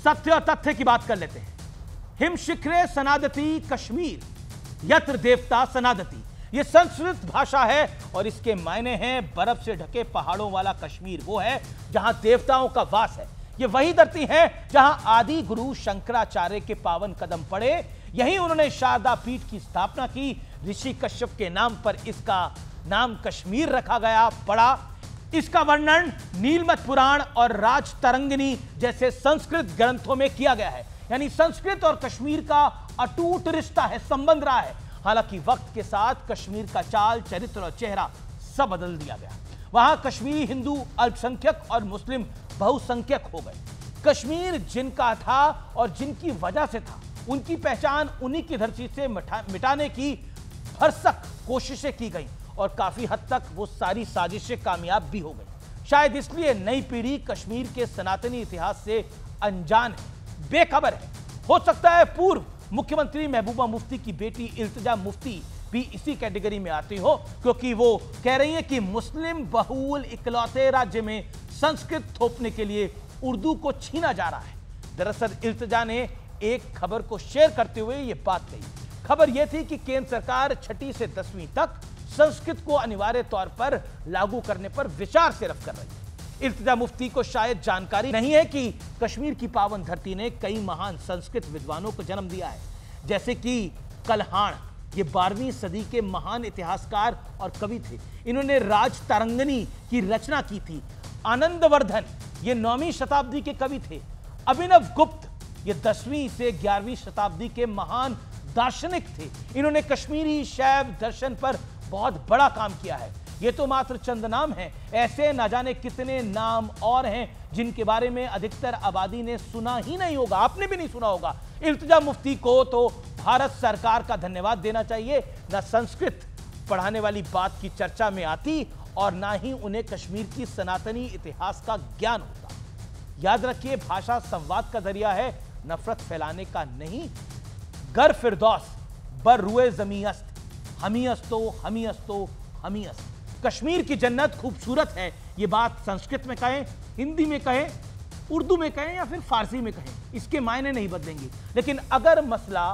सत्य और तथ्य की बात कर लेते हैं। हिम शिखरे सनादती कश्मीर, यत्र देवता सनादती, यह संस्कृत भाषा है और इसके मायने हैं बर्फ से ढके पहाड़ों वाला कश्मीर वो है जहां देवताओं का वास है। यह वही धरती है जहां आदि गुरु शंकराचार्य के पावन कदम पड़े। यहीं उन्होंने शारदा पीठ की स्थापना की। ऋषि कश्यप के नाम पर इसका नाम कश्मीर रखा गया पड़ा। इसका वर्णन नीलमत पुराण और राजतरंगिणी जैसे संस्कृत ग्रंथों में किया गया है। यानी संस्कृत और कश्मीर का अटूट रिश्ता है, संबंध रहा है। हालांकि वक्त के साथ कश्मीर का चाल, चरित्र और चेहरा सब बदल दिया गया। वहां कश्मीरी हिंदू अल्पसंख्यक और मुस्लिम बहुसंख्यक हो गए। कश्मीर जिनका था और जिनकी वजह से था, उनकी पहचान उन्हीं की धरती से मिटाने की भरसक कोशिशें की गई और काफी हद तक वो सारी साजिशें कामयाब भी हो गई। शायद इसलिए नई पीढ़ी कश्मीर के सनातनी इतिहास से अनजान है, बेखबर है। हो सकता है पूर्व मुख्यमंत्री महबूबा मुफ्ती की बेटी इल्तिजा मुफ्ती भी इसी कैटेगरी में आती हो, क्योंकि वो कह रही है कि मुस्लिम बहुल इकलौते राज्य में संस्कृत थोपने के लिए उर्दू को छीना जा रहा है। दरअसल इल्तिजा ने एक खबर को शेयर करते हुए यह बात कही। खबर यह थी कि केंद्र सरकार 6ठी से 10वीं तक संस्कृत को अनिवार्य तौर पर लागू करने पर विचार से रख कर रही है। इल्तिजा मुफ्ती को शायद जानकारी नहीं है कि कश्मीर की पावन धरती ने कई महान संस्कृत विद्वानों को जन्म दिया है, जैसे कि कल्हाण, ये 12वीं सदी के महान इतिहासकार और कवि थे। इन्होंने राजतरंगिणी की रचना की थी। आनंदवर्धन ये 9वीं शताब्दी के कवि थे। अभिनव गुप्त ये 10वीं से 11वीं शताब्दी के महान दार्शनिक थे। इन्होंने कश्मीरी शैव दर्शन पर बहुत बड़ा काम किया है। ये तो मात्र चंद नाम हैं, ऐसे न जाने कितने नाम और हैं जिनके बारे में अधिकतर आबादी ने सुना ही नहीं होगा, आपने भी नहीं सुना होगा। इल्तिजा मुफ्ती को तो भारत सरकार का धन्यवाद देना चाहिए। न संस्कृत पढ़ाने वाली बात की चर्चा में आती और ना ही उन्हें कश्मीर की सनातनी इतिहास का ज्ञान होता। याद रखिए, भाषा संवाद का जरिया है, नफरत फैलाने का नहीं। गर फिरदौस बर रुए जमीयस्त, हमीयस्तो हमीयस्तो हमीयस्त। कश्मीर की जन्नत खूबसूरत है, ये बात संस्कृत में कहें, हिंदी में कहें, उर्दू में कहें या फिर फारसी में कहें, इसके मायने नहीं बदलेंगे। लेकिन अगर मसला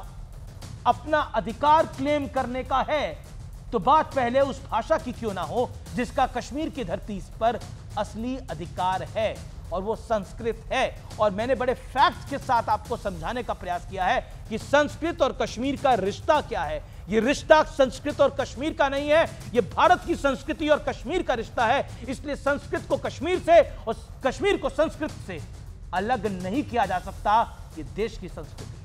अपना अधिकार क्लेम करने का है तो बात पहले उस भाषा की क्यों ना हो जिसका कश्मीर की धरती पर असली अधिकार है, और वो संस्कृत है। और मैंने बड़े फैक्ट्स के साथ आपको समझाने का प्रयास किया है कि संस्कृत और कश्मीर का रिश्ता क्या है। ये रिश्ता संस्कृत और कश्मीर का नहीं है, ये भारत की संस्कृति और कश्मीर का रिश्ता है। इसलिए संस्कृत को कश्मीर से और कश्मीर को संस्कृत से अलग नहीं किया जा सकता। ये देश की संस्कृति